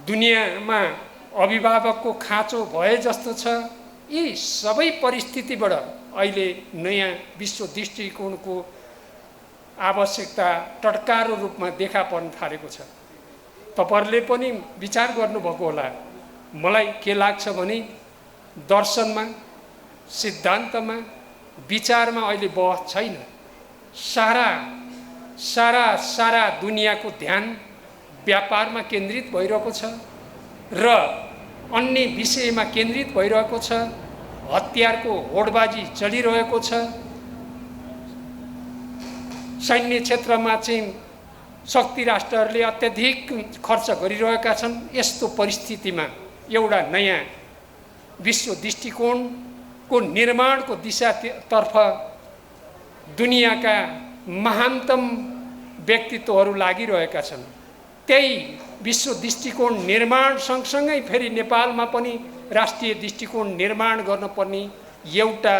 दुनियाँमा अभिभावकको खाँचो भए जस्तो छ। यी सबै परिस्थितिबाट अहिले नयाँ विश्व दृष्टिकोणको आवश्यकता टटकारो रूपमा देखा पर्न थालेको छ। तपाईहरुले पनि विचार गर्नुभएको होला। मलाई के लाग्छ भने दर्शनमा, सिद्धान्तमा, विचारमा अहिले बहस छैन। सारा दुनियाँको ध्यान व्यापारमा केन्द्रित भइरहेको छ र अन्य विषयमा केन्द्रित भइरहेको छ। हतियारको होडबाजी चलिरहेको छ। सैन्य क्षेत्रमा चाहिँ शक्ति राष्ट्रहरूले अत्यधिक खर्च गरिरहेका छन्। यस्तो परिस्थितिमा एउटा नयाँ विश्व दृष्टिकोणको निर्माणको दिशातर्फ दुनियाँका महानतम व्यक्तित्वहरू लागिरहेका छन्। त्यही विश्व दृष्टिकोण निर्माण सँगसँगै फेरि नेपालमा पनि राष्ट्रिय दृष्टिकोण निर्माण गर्नुपर्ने एउटा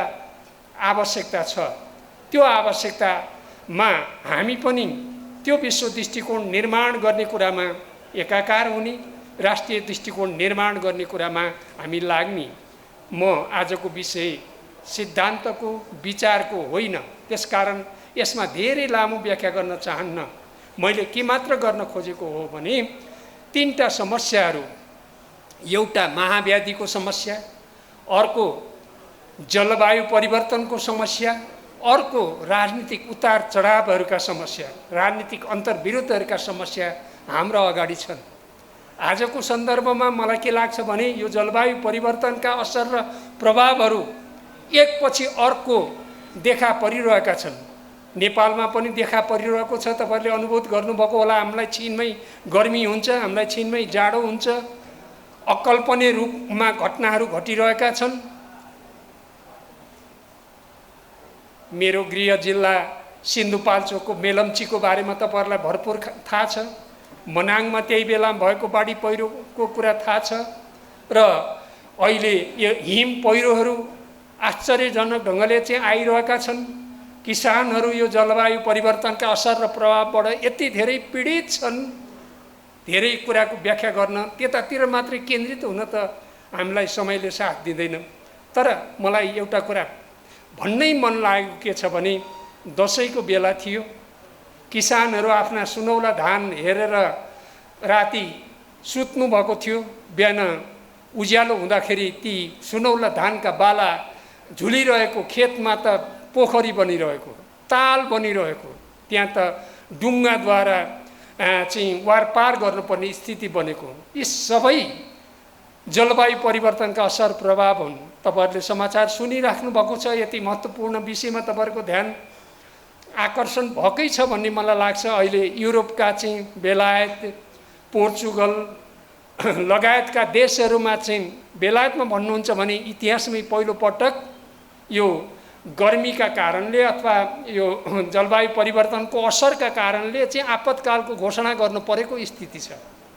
आवश्यकता छ। त्यो आवश्यकतामा हामी पनि त्यो विश्व दृष्टिकोण निर्माण गर्ने कुरामा एकाकार हुने, राष्ट्रिय दृष्टिकोण निर्माण गर्ने कुरामा हामी लाग्ने। म आजको विषय सिद्धान्तको, विचारको होइन। त्यसकारण यसमा धेरै लामो व्याख्या गर्न चाहन्न। मैले के मात्र गर्न खोजेको हो भने तीनटा समस्याहरू, एउटा महाव्याधिको समस्या, अर्को जलवायु परिवर्तनको समस्या, अर्को राजनीतिक उतार चढावहरूका समस्या, राजनीतिक अन्तर्विरोधहरूका समस्या हाम्रो अगाडि छन्। आजको सन्दर्भमा मलाई के लाग्छ भने यो जलवायु परिवर्तनका असर र प्रभावहरू एकपछि अर्को देखा परिरहेका छन्। नेपालमा पनि देखा परिरहेको छ। तपाईहरुले अनुभूत गर्नुभएको होला। हामीलाई छिनमै गर्मी हुन्छ, हामीलाई छिनमै जाडो हुन्छ। अकल्पनीय रूपमा घटनाहरू घटिरहेका छन्। मेरो गृह जिल्ला सिन्धुपाल्चोकको मेलम्चीको बारेमा तपाईहरुलाई भरपूर थाहा छ। मनाङमा त्यही बेला भएको बाढी पहिरोको कुरा थाहा छ र अहिले यो हिम पहिरोहरू आश्चर्यजनक ढङ्गले चाहिँ आइरहेका छन्। किसानहरू यो जलवायु परिवर्तनका असर र प्रभावबाट यति धेरै पीडित छन्। धेरै कुराको व्याख्या गर्न त्यतातिर मात्रै केन्द्रित हुन त हामीलाई समयले साथ दिँदैन। तर मलाई एउटा कुरा भन्नै मन लागेको के छ भने दसैँको बेला थियो। किसानहरू आफ्ना सुनौला धान हेरेर राति सुत्नु भएको थियो। बिहान उज्यालो हुँदाखेरि ती सुनौला धानका बाला झुलिरहेको खेतमा त पोखरी बनिरहेको, ताल बनिरहेको, त्यहाँ त डुङ्गाद्वारा चाहिँ वारपार गर्नुपर्ने स्थिति बनेको। यी सबै जलवायु परिवर्तनका असर प्रभाव हुन्। तपाईहरुले समाचार सुनिराख्नु भएको छ। यति महत्त्वपूर्ण विषयमा तपाईहरुको ध्यान आकर्षण भएकै छ भन्ने मलाई लाग्छ। अहिले युरोपका चाहिँ बेलायत, पोर्चुगल लगायतका देशहरूमा चाहिँ बेलायतमा भन्नुहुन्छ भने इतिहासमै पहिलो पटक यो गर्मीका कारणले अथवा यो जलवायु परिवर्तनको असरका कारणले चाहिँ आपतकालको घोषणा गर्नु परेको स्थिति छ।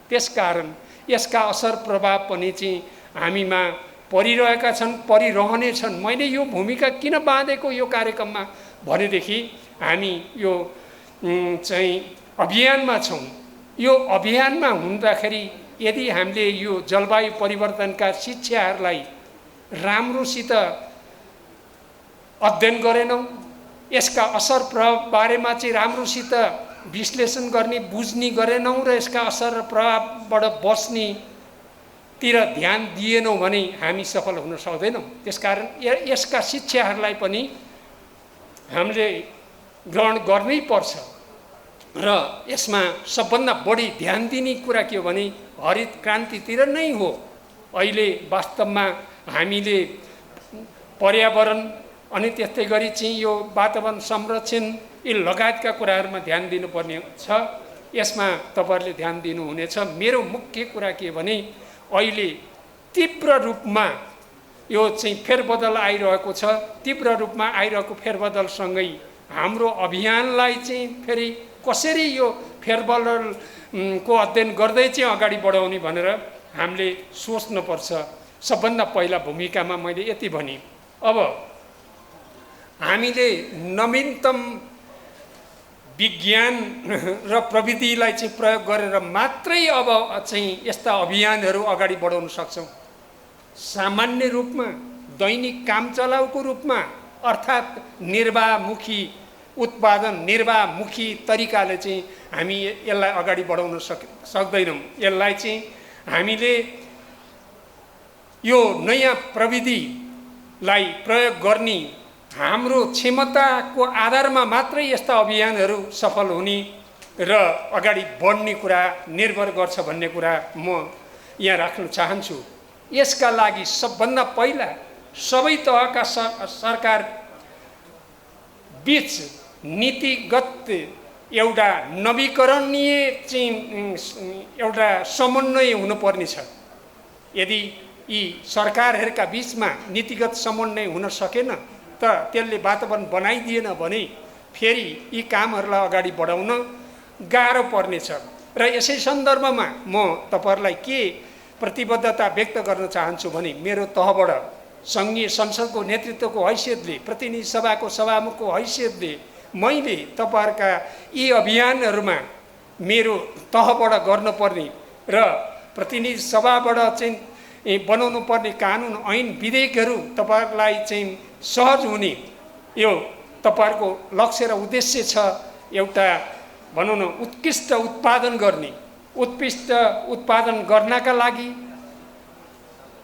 त्यसकारण यसका असर प्रभाव पनि चाहिँ हामीमा परिरहेका छन्, परिरहने छन्। मैले यो भूमिका किन बाँधेको यो कार्यक्रममा भनेदेखि हामी यो चाहिँ अभियानमा छौँ। यो अभियानमा हुँदाखेरि यदि हामीले यो जलवायु परिवर्तनका शिक्षाहरूलाई राम्रोसित अध्ययन गरेनौँ, यसका असर प्रभाव बारेमा चाहिँ राम्रोसित विश्लेषण गर्ने, बुझ्ने गरेनौँ र यसका असर र प्रभावबाट बस्नेतिर ध्यान दिएनौँ भने हामी सफल हुन सक्दैनौँ। त्यसकारण यसका शिक्षाहरूलाई पनि हामीले ग्रहण गर्नै पर्छ र यसमा सबभन्दा बढी ध्यान दिने कुरा के हो भने हरित क्रान्तितिर नै हो। अहिले वास्तवमा हामीले पर्यावरण अनि त्यस्तै गरी चाहिँ यो वातावरण संरक्षण यी लगायतका कुराहरूमा ध्यान दिनुपर्ने छ। यसमा तपाईहरुले ध्यान दिनुहुनेछ। मेरो मुख्य कुरा के भने अहिले तीव्र रूपमा यो चाहिँ फेरबदल आइरहेको छ। तीव्र रूपमा आइरहेको फेरबदलसँगै हाम्रो अभियानलाई चाहिँ फेरि कसरी यो फेरबदलको अध्ययन गर्दै चाहिँ अगाडि बढाउने भनेर हामीले सोच्नुपर्छ। सबभन्दा पहिला भूमिकामा मैले यति भने अब हामीले नवीनतम विज्ञान र प्रविधिलाई चाहिँ प्रयोग गरेर मात्रै अब चाहिँ यस्ता अभियानहरू अगाडि बढाउन सक्छौँ। सामान्य रूपमा दैनिक काम चलाउको रूपमा अर्थात् निर्वाहमुखी उत्पादन निर्वाहमुखी तरिकाले चाहिँ हामी यसलाई अगाडि बढाउन सक्दैनौँ। यसलाई चाहिँ हामीले यो नयाँ प्रविधिलाई प्रयोग गर्ने हाम्रो क्षमताको आधारमा मात्रै यस्ता अभियानहरू सफल हुने र अगाडि बढ्ने कुरा निर्भर गर्छ भन्ने कुरा म यहाँ राख्न चाहन्छु। यसका लागि सबभन्दा पहिला सबै तहका सरकार बीच नीतिगत एउटा नवीकरणीय चाहिँ एउटा समन्वय हुनुपर्ने छ। यदि यी सरकारहरूका बीचमा नीतिगत समन्वय हुन सकेन त त्यसले वातावरण बनाइदिएन भने फेरि यी कामहरूलाई अगाडि बढाउन गाह्रो पर्नेछ। र यसै सन्दर्भमा म तपाईहरुलाई के प्रतिबद्धता व्यक्त गर्न चाहन्छु भने मेरो तहबाट सङ्घीय संसदको नेतृत्वको हैसियतले प्रतिनिधि सभाको सभामुखको हैसियतले मैले तपाईहरुका यी अभियानहरूमा मेरो तहबाट गर्नुपर्ने र प्रतिनिधि सभाबाट चाहिँ बनाउनु पर्ने कानुन ऐन विधेयकहरू तपाईहरुलाई चाहिँ सहज हुने यो तपाईहरुको लक्ष्य र उद्देश्य छ। एउटा भनौँ न उत्कृष्ट उत्पादन गर्ने, उत्कृष्ट उत्पादन गर्नका लागि,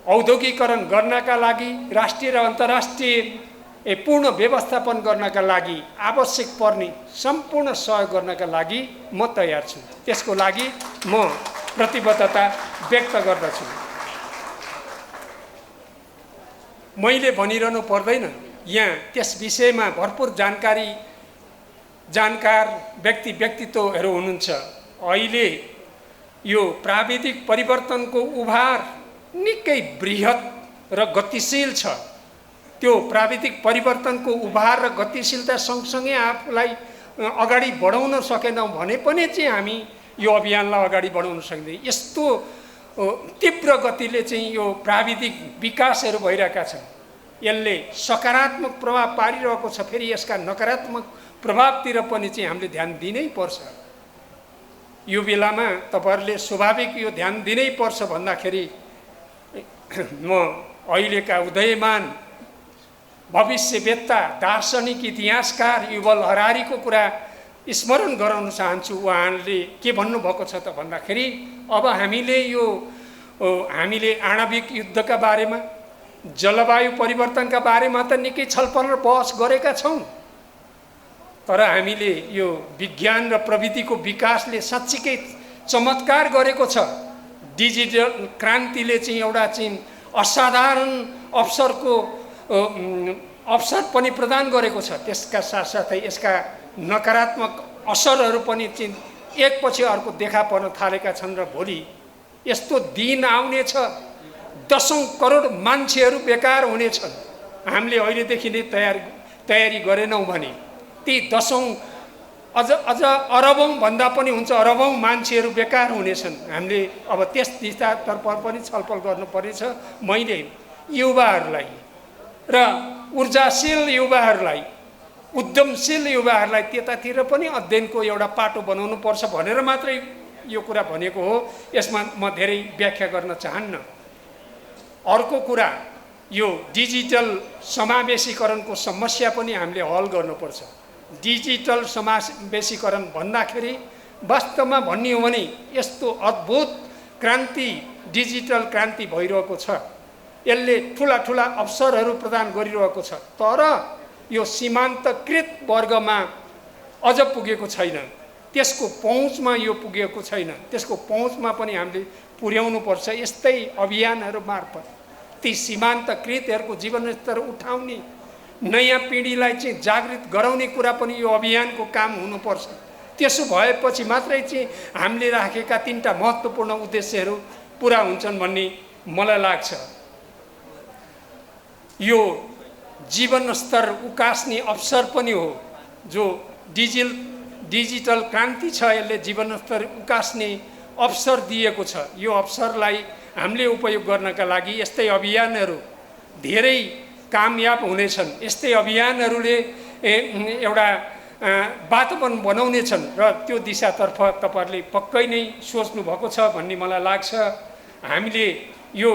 औद्योगिकरण गर्नका लागि, राष्ट्रिय र अन्तर्राष्ट्रिय पूर्ण व्यवस्थापन गर्नका लागि आवश्यक पर्ने सम्पूर्ण सहयोग गर्नका लागि म तयार छु। त्यसको लागि म प्रतिबद्धता व्यक्त गर्दछु। मैले भनिरहनु पर्दैन, यहाँ त्यस विषयमा भरपूर जानकार व्यक्तित्वहरू हुनुहुन्छ। अहिले यो प्राविधिक परिवर्तनको उभार निकै बृहत र गतिशील छ। त्यो प्राविधिक परिवर्तनको उभार र गतिशीलता सँगसँगै आफूलाई अगाडि बढाउन सकेनौँ भने पनि चाहिँ हामी यो अभियानलाई अगाडि बढाउन सक्दैनौँ। यस्तो तीव्र गतिले चाहिँ यो प्राविधिक विकासहरू भइरहेका छन्। यसले सकारात्मक प्रभाव पारिरहेको छ, फेरि यसका नकारात्मक प्रभावतिर पनि चाहिँ हामीले ध्यान दिनै पर्छ। यो बेलामा तपाईहरुले स्वाभाविक यो ध्यान दिनै पर्छ भन्दाखेरि म अहिलेका उदयमान भविष्यवेत्ता दार्शनिक इतिहासकार युval हरारीको कुरा स्मरण गराउन चाहन्छु। उहाँले के भन्नुभएको छ त भन्दाखेरि अब हामीले आणविक युद्धका बारेमा, जलवायु परिवर्तनका बारेमा त निकै छलफल र बहस गरेका छौँ, तर हामीले यो विज्ञान र प्रविधिको विकासले साँच्चीकै चमत्कार गरेको छ। डिजिटल क्रान्तिले चाहिँ एउटा चाहिँ असाधारण अवसर पनि प्रदान गरेको छ। त्यसका साथसाथै यसका नकारात्मक असरहरू पनि चाहिँ एकपछि अर्को देखा पर्न थालेका छन् र भोलि यस्तो दिन आउनेछ दशौं करोड मान्छेहरू बेकार हुनेछन्। हामीले अहिलेदेखि नै तयारी गरेनौँ भने ती दशौं अझ अरबौं भन्दा पनि हुन्छ अरबौं मान्छेहरू बेकार हुनेछन्। हामीले अब त्यस दिशातर्फ पनि छलफल गर्नुपर्नेछ। मैले युवाहरूलाई र ऊर्जाशील युवाहरूलाई, उद्यमशील युवाहरूलाई त्यतातिर पनि अध्ययनको एउटा पाटो बनाउनु पर्छ भनेर मात्रै यो कुरा भनेको हो। यसमा म धेरै व्याख्या गर्न चाहन्न। अर्को कुरा, यो डिजिटल समावेशीकरणको समस्या पनि हामीले हल गर्नुपर्छ। डिजिटल समावेशीकरण भन्दाखेरि वास्तवमा भन्ने हो भने यस्तो अद्भुत क्रान्ति, डिजिटल क्रान्ति भइरहेको छ। यसले ठुला अवसरहरू प्रदान गरिरहेको छ, तर यो सीमान्तकृत वर्गमा अझ पुगेको छैन। त्यसको पहुँचमा यो पुगेको छैन। त्यसको पहुँचमा पनि हामीले पुर्याउनु पर्छ। यस्तै अभियानहरू मार्फत ती सीमान्तकृतहरूको जीवनस्तर उठाउने, नयाँ पिँढीलाई चाहिँ जागृत गराउने कुरा पनि यो अभियानको काम हुनुपर्छ। त्यसो भएपछि मात्रै चाहिँ हामीले राखेका तीनटा महत्त्वपूर्ण उद्देश्यहरू पुरा हुन्छन् भन्ने मलाई लाग्छ। यो जीवनस्तर उकास्ने अवसर पनि हो। जो डिजिटल क्रान्ति छ, यसले जीवनस्तर उकास्ने अवसर दिएको छ। यो अवसरलाई हामीले उपयोग गर्नका लागि यस्तै अभियानहरू धेरै कामयाब हुनेछन्। यस्तै अभियानहरूले एउटा वातावरण बनाउनेछन् र त्यो दिशातर्फ तपाईँहरूले पक्कै नै सोच्नुभएको छ भन्ने मलाई लाग्छ। हामीले यो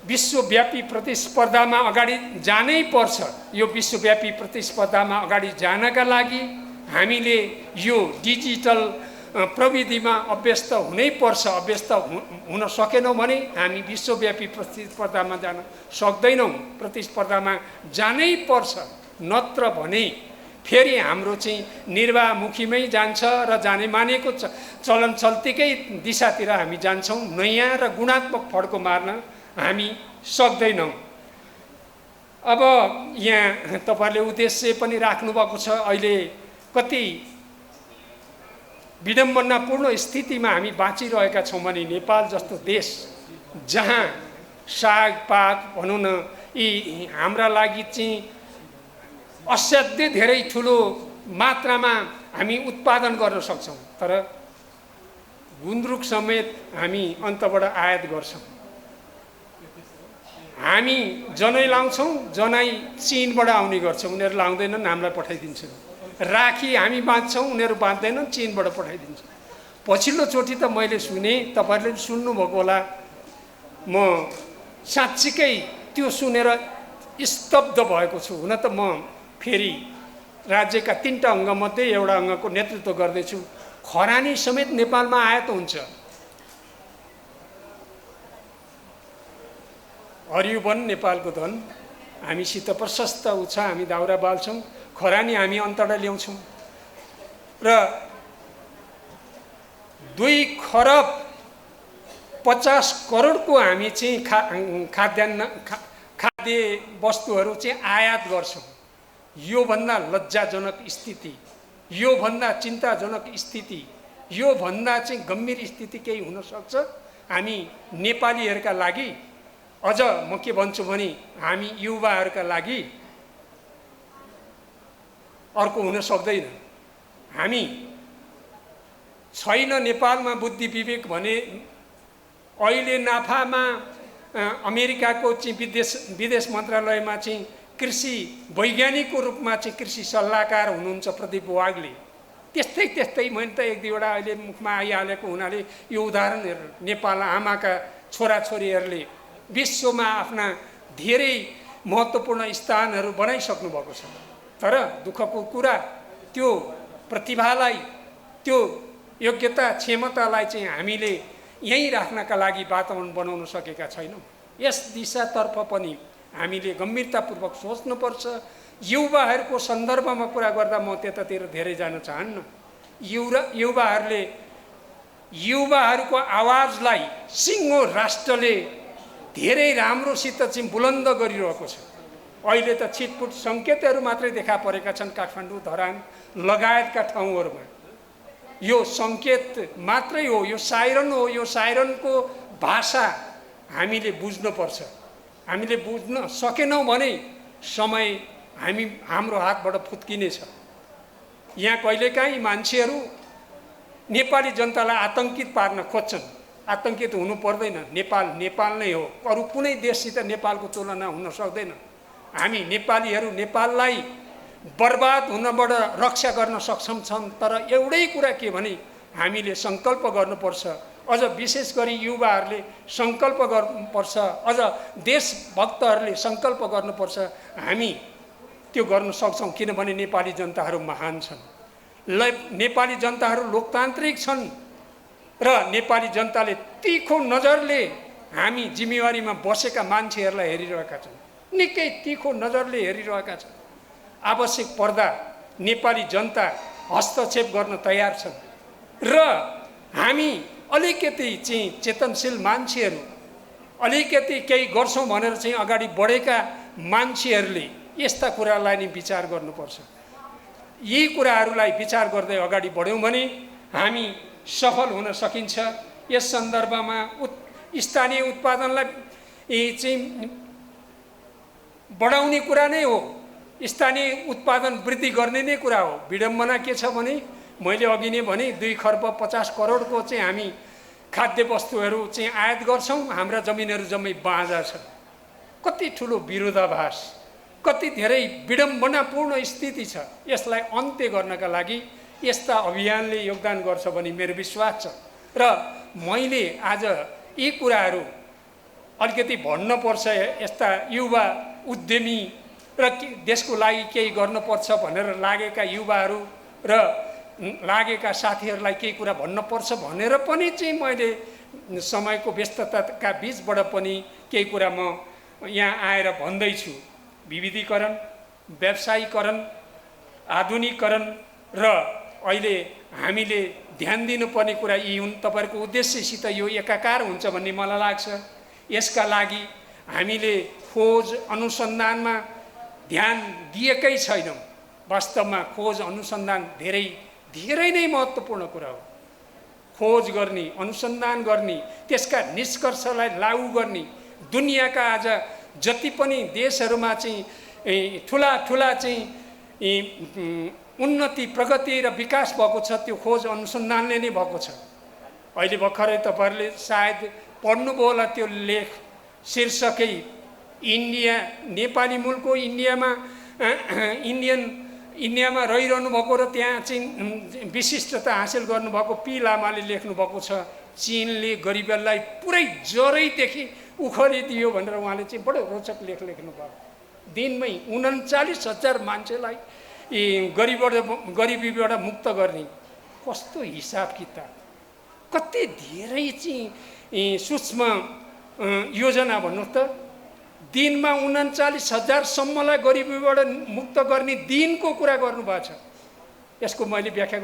विश्वव्यापी प्रतिस्पर्धामा अगाडि जानै पर्छ। यो विश्वव्यापी प्रतिस्पर्धामा अगाडि जानका लागि हामीले यो डिजिटल प्रविधिमा अभ्यस्त हुनै पर्छ। अभ्यस्त हुन सकेनौँ भने हामी विश्वव्यापी प्रतिस्पर्धामा जान सक्दैनौँ। प्रतिस्पर्धामा जानै पर्छ, नत्र भने फेरि हाम्रो चाहिँ निर्वाहमुखीमै जान्छ र जाने मानेको चलन चल्तीकै दिशातिर हामी जान्छौँ। नयाँ र गुणात्मक फड्को मार्न हामी सक्दैनौँ। अब यहाँ तपाईँहरूले उद्देश्य पनि राख्नुभएको छ। अहिले कति विडम्बनापूर्ण स्थितिमा हामी बाँचिरहेका छौँ भने नेपाल जस्तो देश जहाँ सागपात भनौँ न यी हाम्रा लागि चाहिँ असाध्यै धेरै ठुलो मात्रामा हामी उत्पादन गर्न सक्छौँ, तर गुन्द्रुक समेत हामी अन्तबाट आयात गर्छौँ। हामी जनै लाउँछौँ, जनै चीनबाट आउने गर्छ, उनीहरू लाउँदैनन्, हामीलाई पठाइदिन्छन्। राखी हामी बाँध्छौँ, उनीहरू बाँध्दैनन्, चीनबाट पठाइदिन्छ। पछिल्लो चोटि त मैले सुने, तपाईँहरूले पनि सुन्नुभएको होला, म साँच्चीकै त्यो सुनेर स्तब्ध भएको छु। हुन त म फेरि राज्यका 3टा अङ्गमध्ये एउटा अङ्गको नेतृत्व गर्दैछु। खरानी समेत नेपालमा आयात हुन्छ। हरियो वन नेपालको धन, हामीसित प्रशस्त उ छ, हामी दाउरा बाल्छौँ। खरानी हामी अन्तबाट ल्याउँछौँ र 2 खरब 50 करोडको हामी चाहिँ खाद्य वस्तुहरू चाहिँ आयात गर्छौँ। योभन्दा लज्जाजनक स्थिति, योभन्दा चिन्ताजनक स्थिति, योभन्दा चाहिँ गम्भीर स्थिति केही हुनसक्छ? हामी नेपालीहरूका लागि, अझ म के भन्छु भने हामी युवाहरूका लागि अर्को हुन सक्दैन। हामी छैन नेपालमा बुद्धि विवेक भने अहिले नाफामा अमेरिकाको चाहिँ विदेश मन्त्रालयमा चाहिँ कृषि वैज्ञानिकको रूपमा चाहिँ कृषि सल्लाहकार हुनुहुन्छ प्रदीप वाग्ले। त्यस्तै मैले त 1-2वटा अहिले मुखमा आइहालेको हुनाले यो उदाहरणहरू नेपाल आमाका छोराछोरीहरूले विश्वमा आफ्ना धेरै महत्त्वपूर्ण स्थानहरू बनाइसक्नु भएको छ। तर दुःखको कुरा त्यो प्रतिभालाई, त्यो योग्यता क्षमतालाई चाहिँ हामीले यहीँ राख्नका लागि वातावरण बनाउन सकेका छैनौँ। यस दिशातर्फ पनि हामीले गम्भीरतापूर्वक सोच्नुपर्छ। युवाहरूको सन्दर्भमा कुरा गर्दा म त्यतातिर धेरै जान चाहन्न। युवाहरूको आवाजलाई सिङ्गो राष्ट्रले धेरै राम्रोसित चाहिँ बुलन्द गरिरहेको छ। अहिले त छिटपुट सङ्केतहरू मात्रै देखा परेका छन् काठमाडौँ, धरान लगायतका ठाउँहरूमा। यो सङ्केत मात्रै हो, यो साइरन हो। यो साइरनको भाषा हामीले बुझ्नुपर्छ। हामीले बुझ्न सकेनौँ भने समय हाम्रो हातबाट फुत्किनेछ। यहाँ कहिलेकाहीँ मान्छेहरू नेपाली जनतालाई आतङ्कित पार्न खोज्छन्। आतङ्कित हुनु पर्दैन। नेपाल नेपाल नै हो, अरू कुनै देशसित नेपालको तुलना हुन सक्दैन। हामी नेपालीहरू नेपाललाई बर्बाद हुनबाट रक्षा गर्न सक्षम छन्। तर एउटै कुरा के भने हामीले सङ्कल्प गर्नुपर्छ। अझ विशेष गरी युवाहरूले सङ्कल्प गर्नुपर्छ, अझ देशभक्तहरूले सङ्कल्प गर्नुपर्छ। हामी त्यो गर्न सक्छौँ, किनभने नेपाली जनताहरू महान छन्। नेपाली जनताहरू लोकतान्त्रिक छन् र नेपाली जनताले तीखो नजरले हामी जिम्मेवारीमा बसेका मान्छेहरूलाई हेरिरहेका छन्। निकै तीखो नजरले हेरिरहेका छन्। आवश्यक पर्दा नेपाली जनता हस्तक्षेप गर्न तयार छन् र हामी अलिकति चाहिँ चेतनशील मान्छेहरू, अलिकति केही गर्छौँ भनेर चाहिँ अगाडि बढेका मान्छेहरूले यस्ता कुरालाई नि विचार गर्नुपर्छ। यी कुराहरूलाई विचार गर्दै अगाडि बढ्यौँ भने हामी सफल हुन सकिन्छ। यस सन्दर्भमा स्थानीय उत्पादनलाई चाहिँ बढाउने कुरा नै हो। स्थानीय उत्पादन वृद्धि गर्ने नै कुरा हो। विडम्बना के छ भने मैले अघि नै भने 2 खर्ब 50 करोडको चाहिँ हामी खाद्य वस्तुहरू चाहिँ आयात गर्छौँ। हाम्रा जमिनहरू जम्मै बाँझा छन्। कति ठुलो विरोधाभास। कति धेरै विडम्बनापूर्ण स्थिति छ। यसलाई अन्त्य गर्नका लागि यस्ता अभियानले योगदान गर्छ भन्ने मेरो विश्वास छ। र मैले आज यी कुराहरू अलिकति भन्नुपर्छ। यस्ता युवा उद्यमी र देशको लागि केही गर्नुपर्छ भनेर लागेका युवाहरू र लागेका साथीहरूलाई केही कुरा भन्नुपर्छ भनेर पनि चाहिँ मैले समयको व्यस्तताका बिचबाट पनि केही कुरा म यहाँ आएर भन्दैछु। विविधीकरण, व्यवसायीकरण, आधुनिकीकरण र अहिले हामीले ध्यान दिनुपर्ने कुरा यी हुन्। तपाईँहरूको उद्देश्यसित यो एकाकार हुन्छ भन्ने मलाई लाग्छ। यसका लागि हामीले खोज अनुसन्धानमा ध्यान दिएकै छैनौँ। वास्तवमा खोज अनुसन्धान धेरै नै महत्त्वपूर्ण कुरा हो। खोज गर्ने, अनुसन्धान गर्ने, त्यसका निष्कर्षलाई लागू गर्ने, दुनियाँका आज जति पनि देशहरूमा चाहिँ ठुला चाहिँ उन्नति, प्रगति र विकास भएको छ त्यो खोज अनुसन्धानले नै भएको छ। अहिले भर्खरै तपाईँहरूले सायद पढ्नुभयो होला त्यो लेख, शीर्षकै इन्डिया, नेपाली मुलुकको इन्डियामा रहिरहनु भएको र त्यहाँ चाहिँ विशिष्टता हासिल गर्नुभएको पी लामाले लेख्नु भएको छ। चीनले गरिबलाई पुरै जरैदेखि उखलिदियो भनेर उहाँले चाहिँ बडो रोचक लेख लेख्नु भएको। दिनमै 39,000 मान्छेलाई गरिबीबाट मुक्त गर्ने कस्तो हिसाब किताब, कति धेरै चाहिँ सूक्ष्म योजना भन्नु त। दिनमा 39,000सम्मलाई गरिबीबाट मुक्त गर्ने दिनको कुरा गर्नुभएको छ। यसको मैले व्याख्या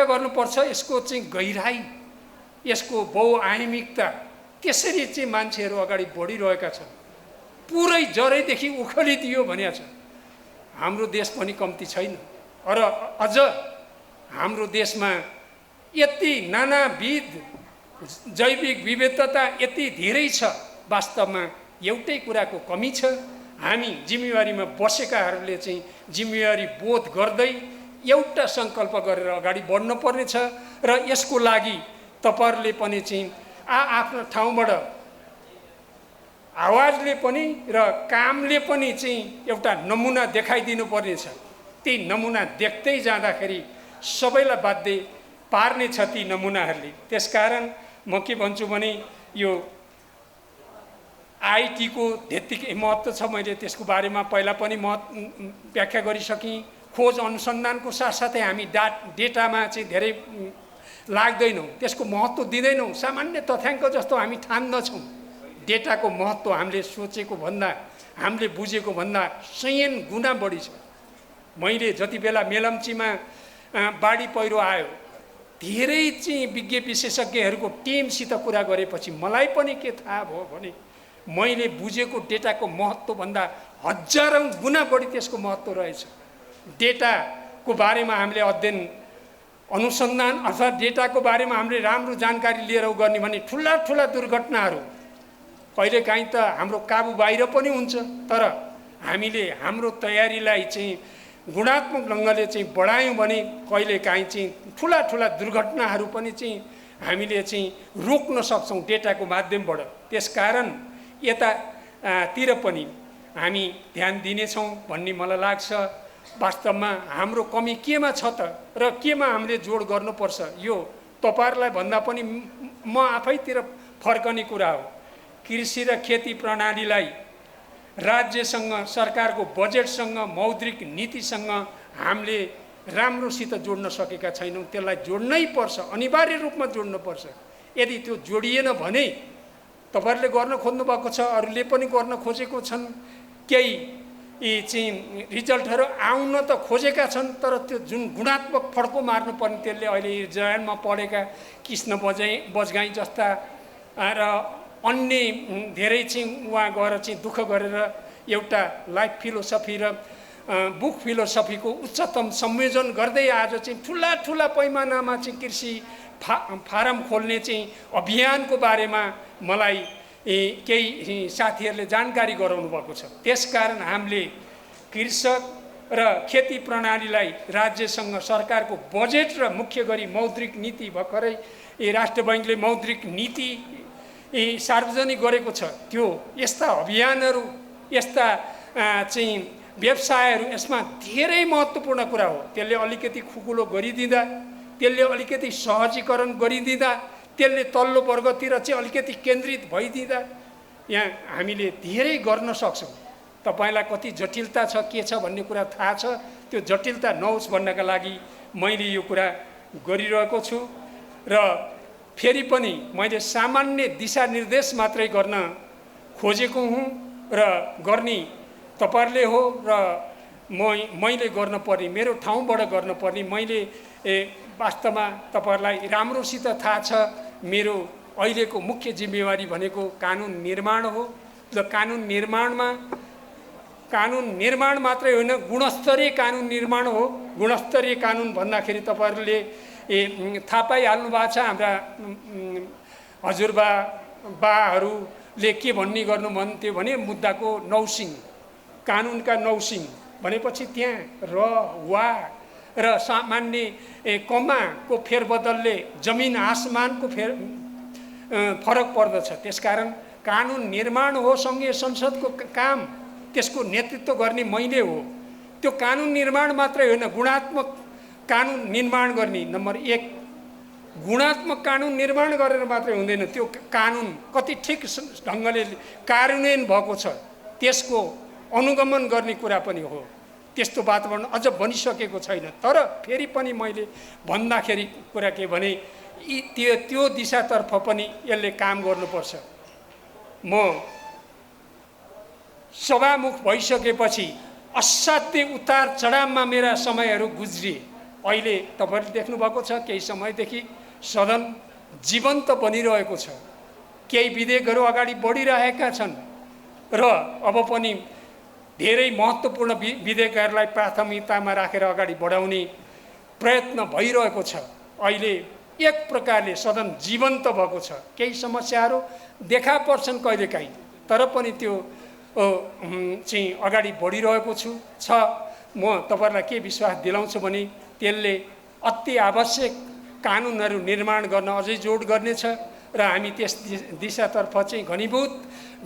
गर्नुपर्छ यसको चाहिँ गहिराई, यसको बहुआयामिकता। त्यसरी चाहिँ मान्छेहरू अगाडि बढिरहेका छन्। पुरै जरैदेखि उखलिदियो भनेको छ। हाम्रो देश पनि कम्ती छैन। र अझ हाम्रो देशमा यति नानाविध जैविक विविधता यति धेरै छ। वास्तवमा एउटै कुराको कमी छ। हामी जिम्मेवारीमा बसेकाहरूले चाहिँ जिम्मेवारी बोध गर्दै एउटा सङ्कल्प गरेर अगाडि बढ्नु पर्ने छ। र यसको लागि तपाईँहरूले पनि चाहिँ आफ्नो ठाउँबाट आवाजले पनि र कामले पनि चाहिँ एउटा नमुना देखाइदिनु पर्ने छ। ती नमुना देख्दै जाँदाखेरि सबैलाई बाध्य पार्ने छ ती नमुनाहरूले। त्यसकारण म के भन्छु भने यो आइटीको त्यत्तिकै महत्त्व छ। मैले त्यसको बारेमा पहिला पनि व्याख्या गरिसकेँ। खोज अनुसन्धानको साथसाथै हामी डेटामा चाहिँ धेरै लाग्दैनौँ, त्यसको महत्त्व दिँदैनौँ। सामान्य तथ्याङ्क जस्तो हामी ठान्दछौँ। डेटाको महत्त्व हामीले सोचेको भन्दा, हामीले बुझेको भन्दा 100 गुणा बढी छ। मैले जति बेला मेलम्चीमा बाढी पहिरो आयो, धेरै चाहिँ विज्ञ विशेषज्ञहरूको टिमसित कुरा गरेपछि मलाई पनि के थाहा भयो भने मैले बुझेको डेटाको महत्त्वभन्दा हजारौँ गुणा बढी त्यसको महत्त्व रहेछ। डेटाको बारेमा हामीले अध्ययन अनुसन्धान अथवा डेटाको बारेमा हामीले राम्रो जानकारी लिएर गर्ने भने ठुला दुर्घटनाहरू कहिलेकाहीँ त हाम्रो काबु बाहिर पनि हुन्छ। तर हामीले हाम्रो तयारीलाई चाहिँ गुणात्मक ढङ्गले चाहिँ बढायौँ भने कहिलेकाहीँ चाहिँ ठुला दुर्घटनाहरू पनि चाहिँ हामीले चाहिँ रोक्न सक्छौँ डेटाको माध्यमबाट। त्यसकारण यतातिर पनि हामी ध्यान दिनेछौँ भन्ने मलाई लाग्छ। वास्तवमा हाम्रो कमी केमा छ त र केमा हामीले जोड गर्नुपर्छ, यो तपाईँहरूलाई भन्दा पनि म आफैतिर फर्कने कुरा हो। कृषि र खेती प्रणालीलाई राज्यसँग, सरकारको बजेटसँग, मौद्रिक नीतिसँग हामीले राम्रोसित जोड्न सकेका छैनौँ। त्यसलाई जोड्नै पर्छ, अनिवार्य रूपमा जोड्नुपर्छ। यदि त्यो जोडिएन भने तपाईँहरूले गर्न खोज्नु भएको छ, अरूले पनि गर्न खोजेको छन्। केही चाहिँ रिजल्टहरू आउन त खोजेका छन्, तर त्यो जुन गुणात्मक फड्को मार्नुपर्ने त्यसले अहिले इजरायलमा पढेका कृष्ण बजगाई जस्ता र अन्य धेरै चाहिँ उहाँ गएर चाहिँ दुःख गरेर एउटा लाइफ फिलोसफी र बुक फिलोसफीको उच्चतम संयोजन गर्दै आज चाहिँ ठुला पैमानामा चाहिँ कृषि फारम खोल्ने चाहिँ अभियानको बारेमा मलाई केही साथीहरूले जानकारी गराउनु भएको छ। त्यसकारण हामीले कृषक र खेती प्रणालीलाई राज्यसँग, सरकारको बजेट र मुख्य गरी मौद्रिक नीति, भर्खरै राष्ट्र बैङ्कले मौद्रिक नीति सार्वजनिक गरेको छ। त्यो यस्ता अभियानहरू, यस्ता चाहिँ व्यवसायहरू यसमा धेरै महत्त्वपूर्ण कुरा हो। त्यसले अलिकति खुकुलो गरिदिँदा, त्यसले अलिकति सहजीकरण गरिदिँदा, त्यसले तल्लो वर्गतिर चाहिँ अलिकति केन्द्रित भइदिँदा यहाँ हामीले धेरै गर्न सक्छौँ। तपाईँलाई कति जटिलता छ के छ भन्ने कुरा थाहा छ, त्यो जटिलता नहोस् भन्नका लागि मैले यो कुरा गरिरहेको छु। र फेरि पनि मैले सामान्य दिशानिर्देश मात्रै गर्न खोजेको हुँ र गर्ने तपाईँहरूले हो र मैले गर्नुपर्ने, मेरो ठाउँबाट गर्नुपर्ने, मैले वास्तवमा तपाईँहरूलाई राम्रोसित थाहा छ मेरो अहिलेको मुख्य जिम्मेवारी भनेको कानुन निर्माण हो। र कानुन निर्माण मात्रै होइन, गुणस्तरीय कानुन निर्माण हो। गुणस्तरीय कानुन भन्दाखेरि तपाईँहरूले थाहा पाइहाल्नु भएको छ। हाम्रा हजुरबाहरूले के भन्ने गर्नु भन्थ्यो भने मुद्दाको नौसिङ, कानुनका नौसिङ भनेपछि त्यहाँ र वा र सामान्य कमाको फेरबदलले जमिन आसमानको फरक पर्दछ। त्यसकारण कानुन निर्माण हो सङ्घीय संसदको काम, त्यसको नेतृत्व गर्ने मैले हो। त्यो कानुन निर्माण मात्रै होइन, गुणात्मक कानुन निर्माण गर्ने। नम्बर 1, गुणात्मक कानुन निर्माण गरेर मात्रै हुँदैन, त्यो कानुन कति ठिक ढङ्गले कार्यान्वयन भएको छ त्यसको अनुगमन गर्ने कुरा पनि हो। त्यस्तो वातावरण अझ बनिसकेको छैन। तर फेरि पनि मैले भन्दाखेरि कुरा के भने त्यो दिशातर्फ पनि यसले काम गर्नुपर्छ। म सभामुख भइसकेपछि असाध्यै उतार चढावमा मेरा समयहरू गुज्रिए। अहिले तपाईँहरूले देख्नुभएको छ केही समयदेखि सदन जीवन्त बनिरहेको छ। केही विधेयकहरू अगाडि बढिरहेका छन् र अब पनि धेरै महत्त्वपूर्ण विधेयकहरूलाई प्राथमिकतामा राखेर अगाडि बढाउने प्रयत्न भइरहेको छ। अहिले एक प्रकारले सदन जीवन्त भएको छ। केही समस्याहरू देखा पर्छन् कहिलेकाहीँ, तर पनि त्यो चाहिँ अगाडि बढिरहेको छ। म तपाईँहरूलाई के विश्वास दिलाउँछु भने त्यसले अति आवश्यक कानुनहरू निर्माण गर्न अझै जोड गर्नेछ र हामी त्यस दिशातर्फ चाहिँ घनीभूत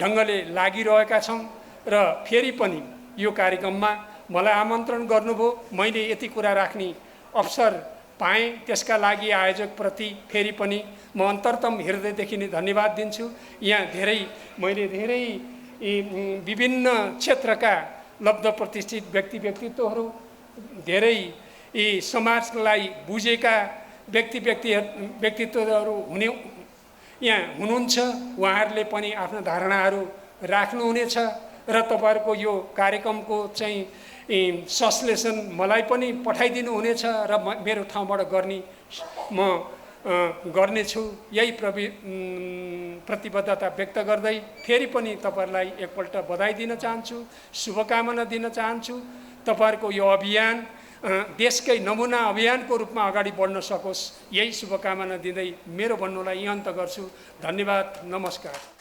ढङ्गले लागिरहेका छौँ। र फेरि पनि यो कार्यक्रममा मलाई आमन्त्रण गर्नुभयो, मैले यति कुरा राख्ने अवसर पाएँ, त्यसका लागि आयोजकप्रति फेरि पनि म अन्तरतम हृदयदेखि नै धन्यवाद दिन्छु। यहाँ मैले धेरै विभिन्न क्षेत्रका लब्ध प्रतिष्ठित व्यक्तित्वहरू, धेरै समाजलाई बुझेका व्यक्तित्वहरू यहाँ हुनुहुन्छ। उहाँहरूले पनि आफ्ना धारणाहरू राख्नुहुनेछ र तपाईँहरूको यो कार्यक्रमको चाहिँ संश्लेषण मलाई पनि पठाइदिनु हुनेछ र मेरो ठाउँबाट गर्नेछु। यही प्रतिबद्धता व्यक्त गर्दै फेरि पनि तपाईँहरूलाई एकपल्ट बधाई दिन चाहन्छु, शुभकामना दिन चाहन्छु। तपाईँहरूको यो अभियान देशकै नमुना अभियानको रूपमा अगाडि बढ्न सकोस्, यही शुभकामना दिँदै मेरो भन्नुलाई यही अन्त गर्छु। धन्यवाद, नमस्कार।